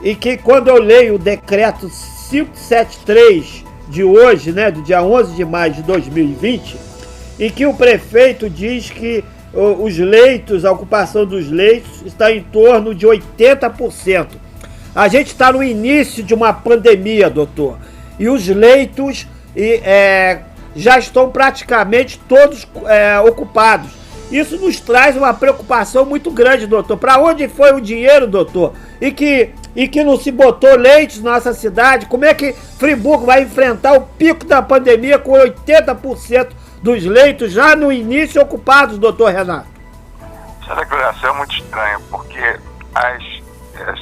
e que quando eu leio o decreto 573 de hoje, né, do dia 11 de maio de 2020, em que o prefeito diz que os leitos, a ocupação dos leitos está em torno de 80%. A gente está no início de uma pandemia, doutor, e os leitos já estão praticamente todos ocupados. Isso nos traz uma preocupação muito grande, doutor. Para onde foi o dinheiro, doutor? E que não se botou leitos na nossa cidade? Como é que Friburgo vai enfrentar o pico da pandemia com 80% dos leitos já no início ocupados, doutor Renato? Essa declaração é muito estranha, porque as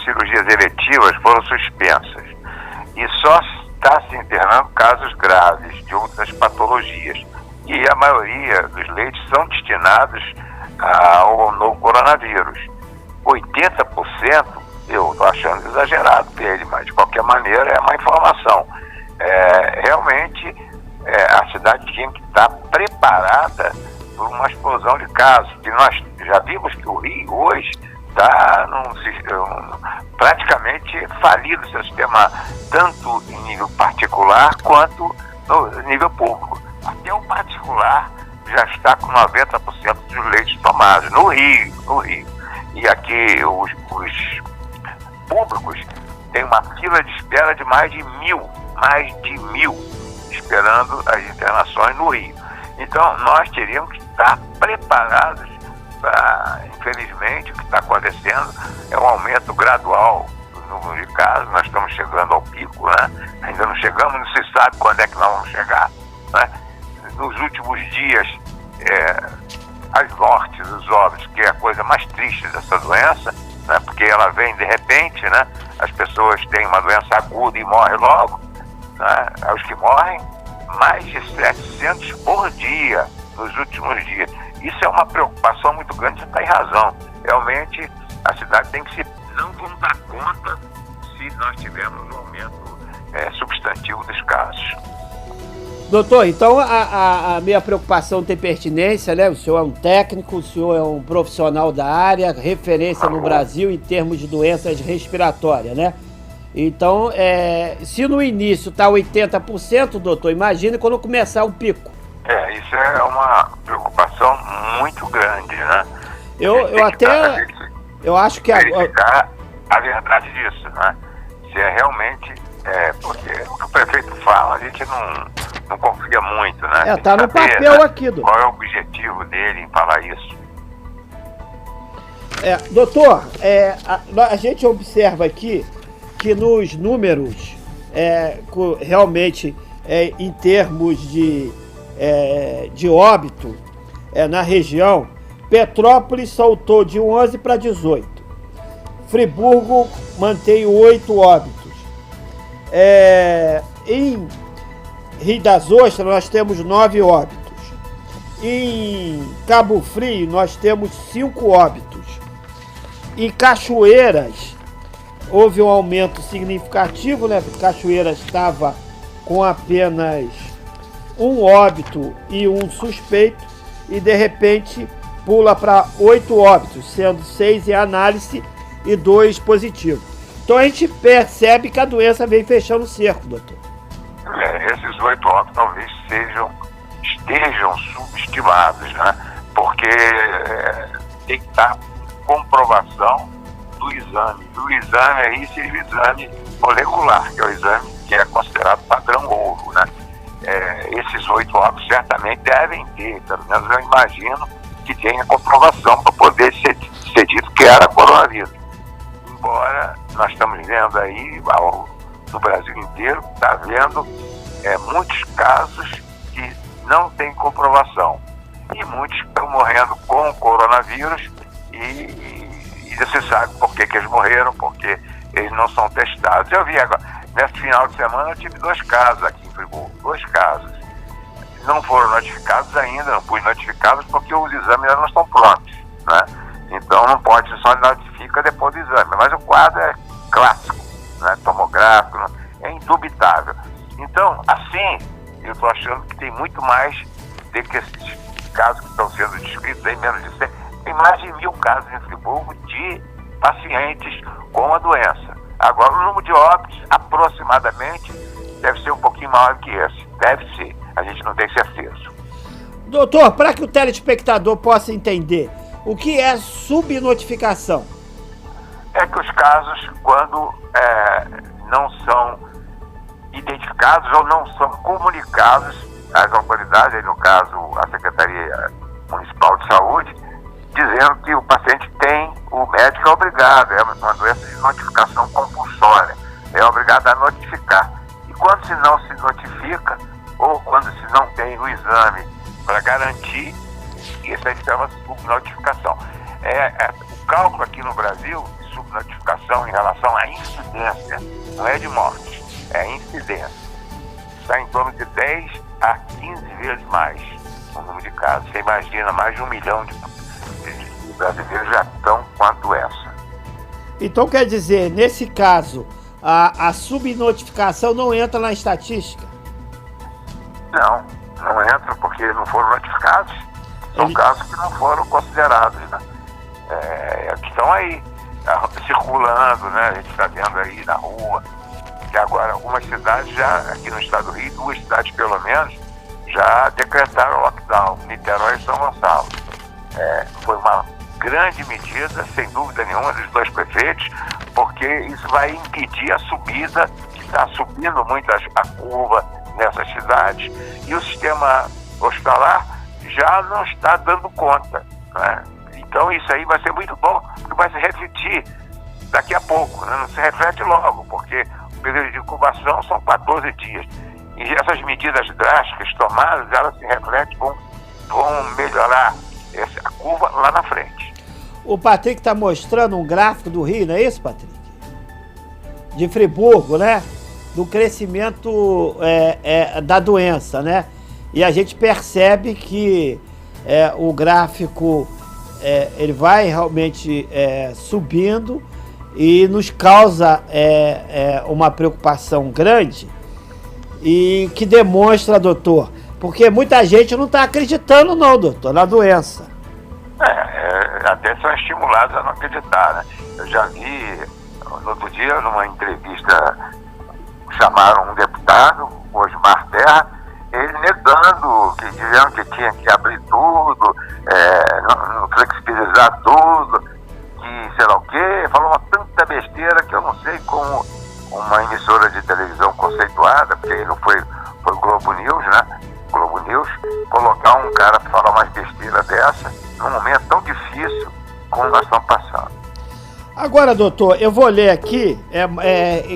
cirurgias eletivas foram suspensas e só está se internando casos graves de outras patologias. E a maioria dos leitos são destinados ao novo coronavírus. 80%, eu estou achando exagerado dele, mas de qualquer maneira é uma informação. Realmente, a cidade tinha que estar preparada por uma explosão de casos. E nós já vimos que o Rio hoje está praticamente falido o seu sistema, tanto em nível particular quanto no nível público. Até o particular já está com 90% dos leitos tomados, no Rio. E aqui os públicos têm uma fila de espera de mais de mil, esperando as internações no Rio. Então, nós teríamos que estar preparados para, infelizmente, o que está acontecendo é um aumento gradual do número de casos. Nós estamos chegando ao pico, né? Ainda não chegamos, não se sabe quando é que nós vamos chegar, né? Nos últimos dias, as mortes, os óbitos, que é a coisa mais triste dessa doença, né? Porque ela vem de repente, né? As pessoas têm uma doença aguda e morrem logo, né? Os que morrem, mais de 700 por dia nos últimos dias. Isso é uma preocupação muito grande, você está em razão. Realmente, a cidade tem que se... Não vamos dar conta se nós tivermos um aumento substantivo dos casos. Doutor, então a minha preocupação tem pertinência, né? O senhor é um técnico, o senhor é um profissional da área, referência no Brasil em termos de doenças respiratórias, né? Então, se no início está 80%, doutor, imagine quando começar o pico. Isso é uma preocupação muito grande, né? Eu acho que verificar a verdade disso, né? Se é realmente... porque o que o prefeito fala, a gente não confia muito, né? Tá no papel, né? Aqui, doutor. Qual é o objetivo dele em falar isso? Doutor, a gente observa aqui que nos números, realmente, em termos de óbito na região, Petrópolis saltou de 11 para 18. Friburgo mantém 8 óbitos. Em Rio das Ostras nós temos 9 óbitos. Em Cabo Frio nós temos 5 óbitos. Em Cachoeiras houve um aumento significativo, né? Cachoeiras estava com apenas 1 óbito e 1 suspeito e de repente pula para 8 óbitos, sendo 6 em análise e 2 positivos. Então a gente percebe que a doença vem fechando o cerco, doutor. Esses 8 óbitos talvez estejam subestimados, né? Porque tem que estar comprovação do exame. O exame aí seria o exame molecular, que é o exame que é considerado padrão ouro, né? Esses 8 óbitos certamente devem ter, pelo menos eu imagino que tenha comprovação para poder ser dito que era coronavírus. Embora nós estamos vendo aí, no Brasil inteiro, está vendo muitos casos que não tem comprovação. E muitos estão morrendo com o coronavírus e você sabe por que eles morreram, porque eles não são testados. Eu vi agora, nesse final de semana eu tive 2 casos aqui em Friburgo, 2 casos. Não foram notificados ainda, não fui notificados porque os exames ainda não estão prontos, né? Então não pode, só notifica depois do exame. Mas o quadro é clássico, né? Tomográfico, é indubitável. Então, assim, eu estou achando que tem muito mais do que esses casos que estão sendo descritos, aí menos de 100. Tem mais de 1000 casos em Friburgo de pacientes com a doença. Agora, o número de óbitos, aproximadamente, deve ser um pouquinho maior que esse. Deve ser. A gente não tem certeza. Doutor, para que o telespectador possa entender, o que é subnotificação? É que os casos, quando não são identificados ou não são comunicados às autoridades, aí no caso a Secretaria Municipal de Saúde, dizendo que o paciente tem, o médico é obrigado, é uma doença de notificação compulsória, é obrigado a notificar. E quando se não se notifica, ou quando se não tem o exame para garantir, isso aí chama subnotificação. O cálculo aqui no Brasil de subnotificação em relação à incidência, não é de morte, é incidência. Está em torno de 10 a 15 vezes mais o número de casos. Você imagina, mais de 1 milhão de brasileiros já estão com a doença. Então quer dizer, nesse caso, a subnotificação não entra na estatística? Não entra porque não foram notificados. São casos que não foram considerados, né? Que estão aí, circulando, né? A gente está vendo aí na rua, que agora algumas cidades já, aqui no estado do Rio, 2 cidades pelo menos, já decretaram lockdown, Niterói e São Gonçalo. Foi uma grande medida, sem dúvida nenhuma, dos 2 prefeitos, porque isso vai impedir a subida, que está subindo muito a curva nessas cidades, e o sistema hospitalar já não está dando conta, né? Então isso aí vai ser muito bom, porque vai se refletir daqui a pouco, né? Não se reflete logo, porque o período de incubação são 14 dias. E essas medidas drásticas tomadas, elas se refletem, vão melhorar a curva lá na frente. O Patrick está mostrando um gráfico do Rio, não é isso, Patrick? De Friburgo, né? Do crescimento da doença, né? E a gente percebe que o gráfico ele vai realmente subindo e nos causa uma preocupação grande e que demonstra, doutor, porque muita gente não está acreditando não, doutor, na doença. Até são estimulados a não acreditar, né? Eu já vi, no outro dia, numa entrevista, chamaram um deputado, o Osmar Terra, ele negando, dizendo que tinha que abrir tudo, não flexibilizar tudo, que sei lá o quê, falou uma tanta besteira que eu não sei como uma emissora de televisão conceituada, porque aí não foi o Globo News, né? Globo News, colocar um cara para falar mais besteira dessa, num momento tão difícil como nós estamos passando. Agora, doutor, eu vou ler aqui,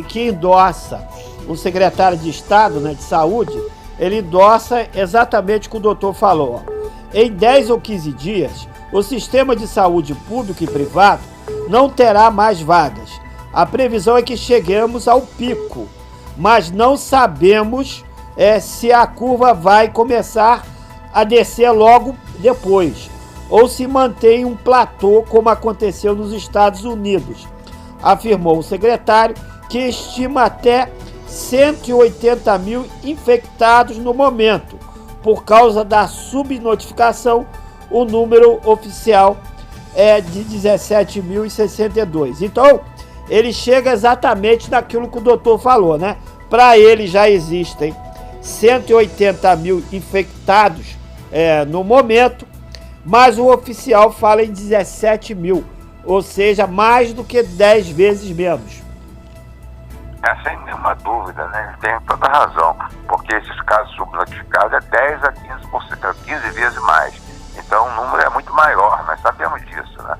que endossa o secretário de Estado, né, de Saúde, ele endossa exatamente o que o doutor falou. Em 10 ou 15 dias, o sistema de saúde público e privado não terá mais vagas. A previsão é que cheguemos ao pico, mas não sabemos se a curva vai começar a descer logo depois, ou se mantém um platô como aconteceu nos Estados Unidos, afirmou o secretário, que estima até 180 mil infectados no momento. Por causa da subnotificação, o número oficial é de 17.062. Então, ele chega exatamente naquilo que o doutor falou, né? Para ele já existem 180 mil infectados no momento, mas o oficial fala em 17 mil, ou seja, mais do que 10 vezes menos. Sem nenhuma dúvida, né? Ele tem toda razão, porque esses casos subnotificados é 10 a 15%, 15 vezes mais. Então o número é muito maior, nós sabemos disso, né?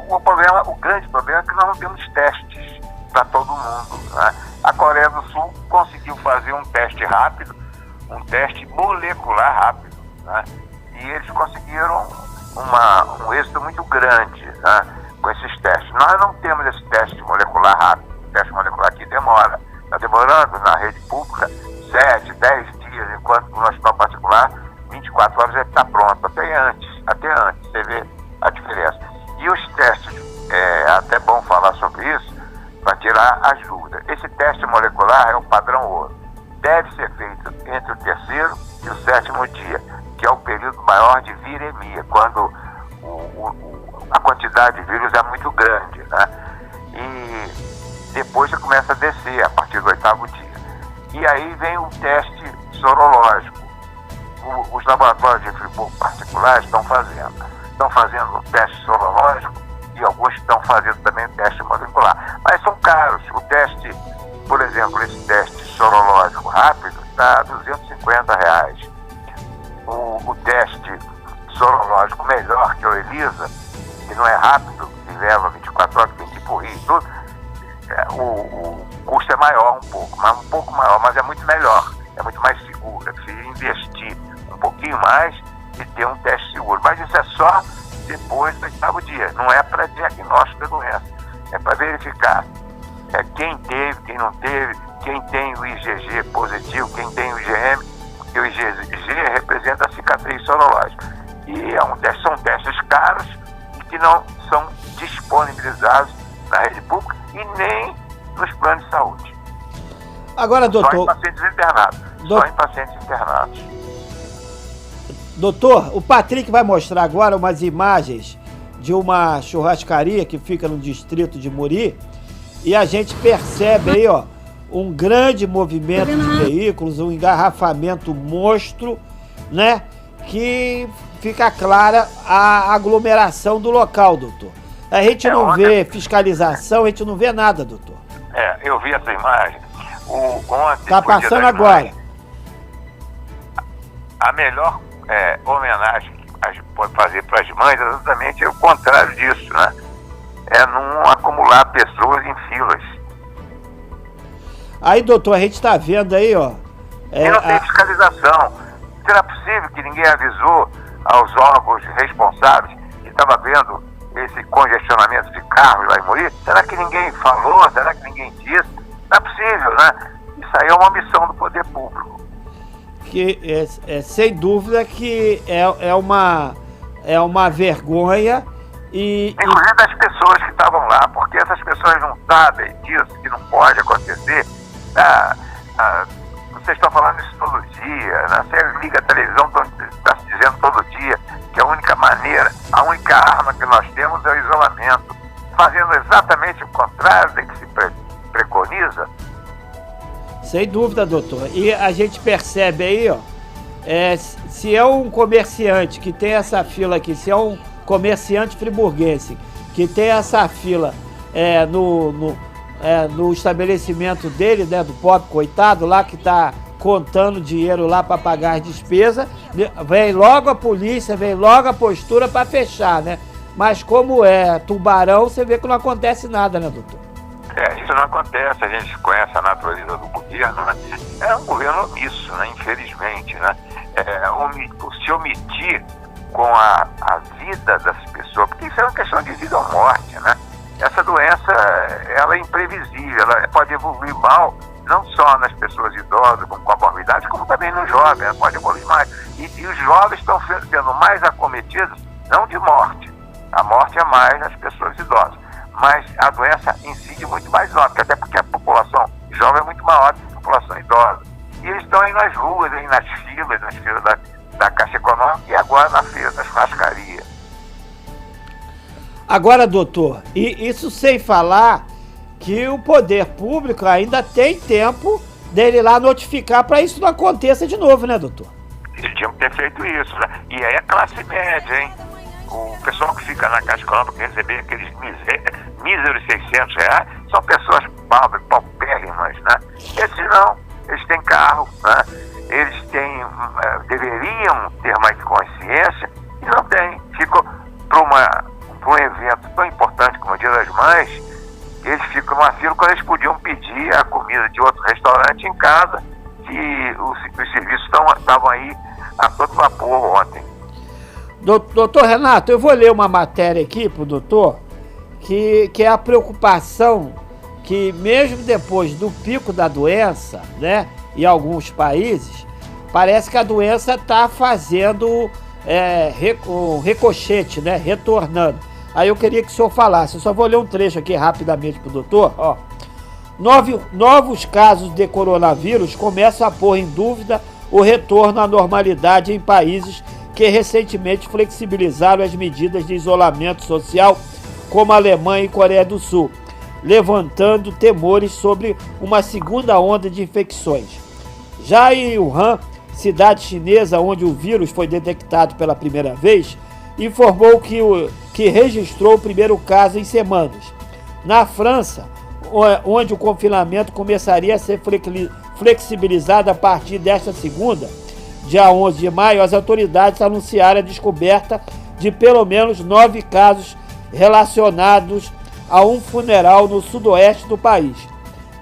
O grande problema é que nós não temos testes para todo mundo, né? A Coreia do Sul conseguiu fazer um teste rápido, um teste molecular rápido, né? E eles conseguiram um êxito muito grande, né, com esses testes. Nós não temos esse teste molecular rápido. O teste molecular aqui demora. Está demorando na rede pública 7, 10 dias, enquanto no hospital particular 24 horas já está pronto. Até antes, você vê a diferença. E os testes, é até bom falar sobre isso, para tirar as dúvidas. Esse teste molecular é o padrão ouro. Deve ser feito entre o 3º e o 7º dia, que é o período maior de viremia, quando a quantidade de vírus é muito grande, né? E depois você começa a descer a partir do 8º dia. E aí vem o teste sorológico. Os laboratórios de Friburgo particulares estão fazendo o teste sorológico e alguns estão fazendo também o teste molecular. Mas são caros. O teste, por exemplo, esse teste sorológico rápido está R$250. O teste sorológico melhor, que é o ELISA, que não é rápido, que leva 24 horas, tem que correr e tudo, o custo é maior um pouco maior, mas é muito melhor, é muito mais seguro. É preciso investir um pouquinho mais e ter um teste seguro. Mas isso é só depois do 8º dia, não é para diagnóstico da doença, é para verificar quem teve, quem não teve, quem tem o IgG positivo, quem tem o IgM, porque o IgG representa a cicatriz sorológica. E são testes caros e que não são disponibilizados na rede pública e nem nos planos de saúde. Agora, doutor... Só em pacientes internados. Só em pacientes internados. Doutor, o Patrick vai mostrar agora umas imagens de uma churrascaria que fica no distrito de Muri e a gente percebe aí, ó, um grande movimento de veículos, um engarrafamento monstro, né? Que fica clara a aglomeração do local, doutor. A gente não vê fiscalização, a gente não vê nada, doutor. Eu vi essa imagem. Ontem, tá passando agora. A melhor homenagem que a gente pode fazer para as mães é exatamente o contrário disso, né? É não acumular pessoas em filas. Aí, doutor, a gente está vendo aí, ó. E não tem fiscalização. Será possível que ninguém avisou aos órgãos responsáveis que estava vendo esse congestionamento de carros lá em Muri? Será que ninguém falou? Será que ninguém disse? Não é possível, né? Isso aí é uma missão do poder público. Que sem dúvida que é uma vergonha inclusive das pessoas que estavam lá, porque essas pessoas não sabem disso, que não pode acontecer. Vocês estão falando isso todo dia, né? Você liga a televisão, está se dizendo todo dia que a única maneira, a única arma que nós temos é o isolamento, fazendo exatamente o contrário do que se preconiza. Sem dúvida, doutor. E a gente percebe aí, ó, se é um comerciante que tem essa fila aqui, se é um comerciante friburguense que tem essa fila no estabelecimento dele, né, do pobre coitado lá que está contando dinheiro lá para pagar as despesas, vem logo a polícia, vem logo a postura para fechar, né? Mas como é tubarão, você vê que não acontece nada, né, doutor? Isso não acontece, a gente conhece a natureza do governo, né? É um governo omisso, né? Infelizmente, né? Se omitir com a vida das pessoas, porque isso é uma questão de vida ou morte, né? Essa doença, ela é imprevisível, ela pode evoluir mal, não só nas pessoas idosas com comorbidade, como também nos jovens, ela pode evoluir mais. E os jovens estão sendo mais acometidos, não de morte, a morte é mais nas pessoas idosas, mas a doença incide muito mais jovem, até porque a população jovem é muito maior do que a população idosa. E eles estão aí nas ruas, aí nas filas da Caixa Econômica e agora na feira da churrascaria. Agora, doutor, e isso sem falar que o poder público ainda tem tempo dele lá notificar para isso não aconteça de novo, né, doutor? Eles tinham que ter feito isso, né? E aí é classe média, hein? O pessoal que fica na Caixa Econômica receber aqueles míseros R$600 são pessoas paupérrimas, né? Esses não, eles têm carro, né? Eles deveriam ter mais consciência e não têm. Ficam para um evento tão importante como o Dia das Mães, eles ficam numa fila quando eles podiam pedir a comida de outro restaurante em casa, que os serviços estavam aí a todo vapor ontem. Doutor Renato, eu vou ler uma matéria aqui pro doutor, que é a preocupação que mesmo depois do pico da doença, né, em alguns países, parece que a doença está fazendo um ricochete, né, retornando. Aí eu queria que o senhor falasse, eu só vou ler um trecho aqui rapidamente pro doutor, ó. Novos casos de coronavírus começam a pôr em dúvida o retorno à normalidade em países que recentemente flexibilizaram as medidas de isolamento social, como a Alemanha e Coreia do Sul. levantando temores sobre uma segunda onda de infecções. Já em Wuhan, cidade chinesa onde o vírus foi detectado pela primeira vez, informou que registrou o primeiro caso em semanas. Na França, onde o confinamento começaria a ser flexibilizado a partir desta segunda, dia 11 de maio, as autoridades anunciaram a descoberta de pelo menos 9 casos relacionados a um funeral no sudoeste do país.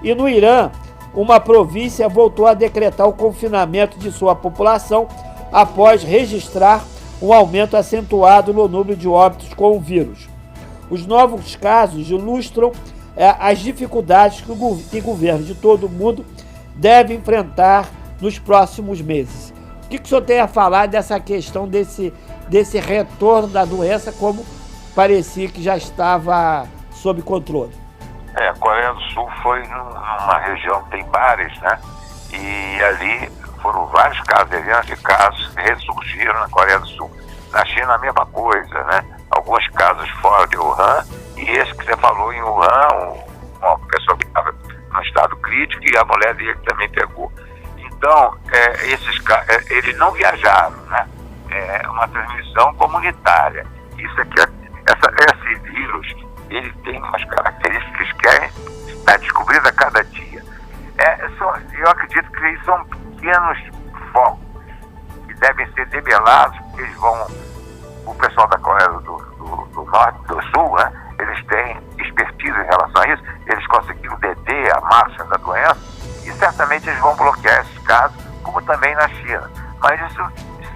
E no Irã, uma província voltou a decretar o confinamento de sua população após registrar um aumento acentuado no número de óbitos com o vírus. Os novos casos ilustram as dificuldades que governos de todo o mundo devem enfrentar nos próximos meses. O que o senhor tem a falar dessa questão desse retorno da doença, como parecia que já estava sob controle? A Coreia do Sul foi numa região que tem bares, né? E ali foram vários casos, dezenas de casos ressurgiram na Coreia do Sul. Na China a mesma coisa, né? Alguns casos fora de Wuhan, e esse que você falou em Wuhan, uma pessoa que estava no estado crítico e a mulher dele também pegou. Então, eles não viajaram, né? É uma transmissão comunitária. Isso aqui, esse vírus, ele tem umas características que está descobrindo a cada dia. Eu acredito que eles são pequenos focos que devem ser debelados, porque eles vão, o pessoal da Coreia do Norte, do Sul, né? Eles têm expertise em relação a isso, eles conseguiram deter a marcha da doença e certamente eles vão bloquear esses casos, como também na China. Mas isso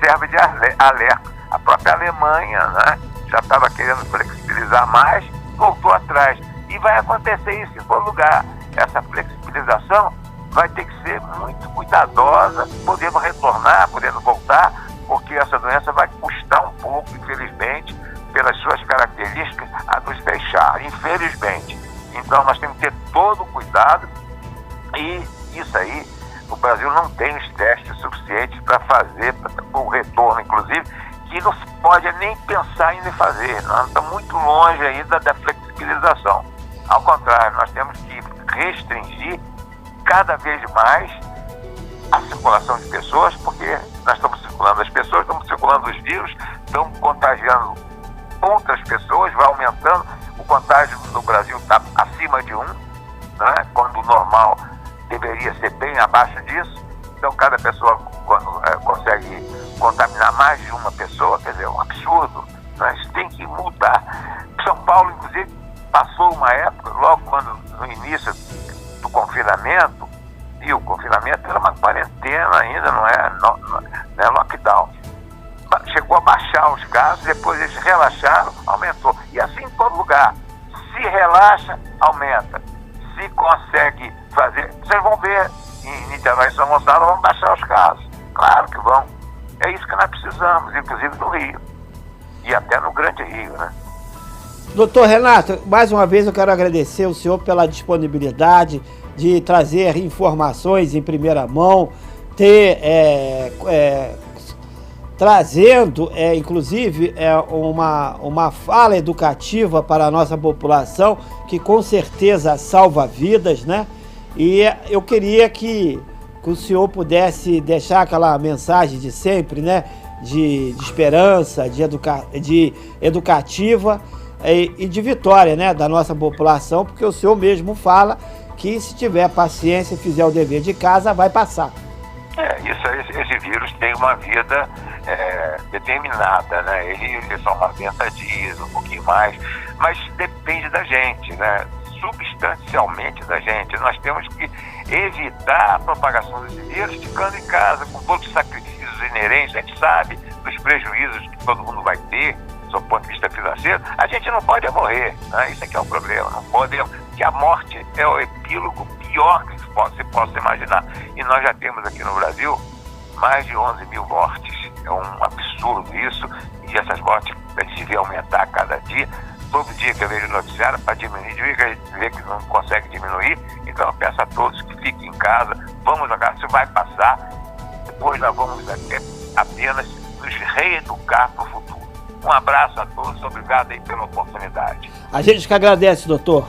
serve de alerta. A própria Alemanha, né, já estava querendo flexibilizar mais, voltou atrás. E vai acontecer isso em todo lugar. Essa flexibilização vai ter que ser muito cuidadosa, podendo retornar, podendo voltar, porque essa doença vai custar um pouco, infelizmente, pelas suas características, a nos fechar, infelizmente. Então nós temos que ter todo o cuidado, e isso aí, o Brasil não tem os testes suficientes para fazer o retorno, inclusive, que não se pode nem pensar em fazer. Nós estamos muito longe ainda da flexibilização. Ao contrário, nós temos que restringir cada vez mais a circulação de pessoas, porque nós estamos circulando as pessoas, estamos circulando os vírus, estamos contagiando outras pessoas, vai aumentando. O contágio no Brasil está acima de 1, né? Quando o normal deveria ser bem abaixo disso. Então cada pessoa consegue contaminar mais de uma pessoa, quer dizer, é um absurdo. Né? Isso tem que mudar. São Paulo, inclusive, passou uma época, logo quando no início do confinamento, e o confinamento era uma quarentena ainda, não é lockdown. Chegou a baixar os casos, depois eles relaxaram, aumentou. E assim em todo lugar. Se relaxa, aumenta. Se consegue fazer... Vocês vão ver em Niterói e São Gonçalo, vão baixar os casos. Claro que vão. É isso que nós precisamos, inclusive no Rio. E até no Grande Rio, né? Doutor Renato, mais uma vez eu quero agradecer o senhor pela disponibilidade de trazer informações em primeira mão, trazendo, inclusive, uma fala educativa para a nossa população, que com certeza salva vidas, né? E eu queria que o senhor pudesse deixar aquela mensagem de sempre, né? De esperança, de educativa e de vitória, né? Da nossa população, porque o senhor mesmo fala que se tiver paciência e fizer o dever de casa, vai passar. Esse vírus tem uma vida determinada, né? Ele só 90 dias, um pouquinho mais, mas depende da gente, né? Substancialmente da gente. Nós temos que evitar a propagação desse vírus ficando em casa, com todos os sacrifícios inerentes. A gente sabe dos prejuízos que todo mundo vai ter, do ponto de vista financeiro. A gente não pode morrer, né? Isso aqui é o problema. Não podemos, que a morte é o epílogo pior que se possa imaginar. E nós já temos aqui no Brasil mais de 11 mil mortes. É um absurdo isso, e essas mortes a gente vê aumentar a cada dia. Todo dia que eu vejo noticiário para diminuir, a gente vê que não consegue diminuir. Então eu peço a todos que fiquem em casa, vamos jogar, isso vai passar, depois nós vamos apenas nos reeducar para o futuro. Um abraço a todos, obrigado aí pela oportunidade. A gente que agradece, doutor.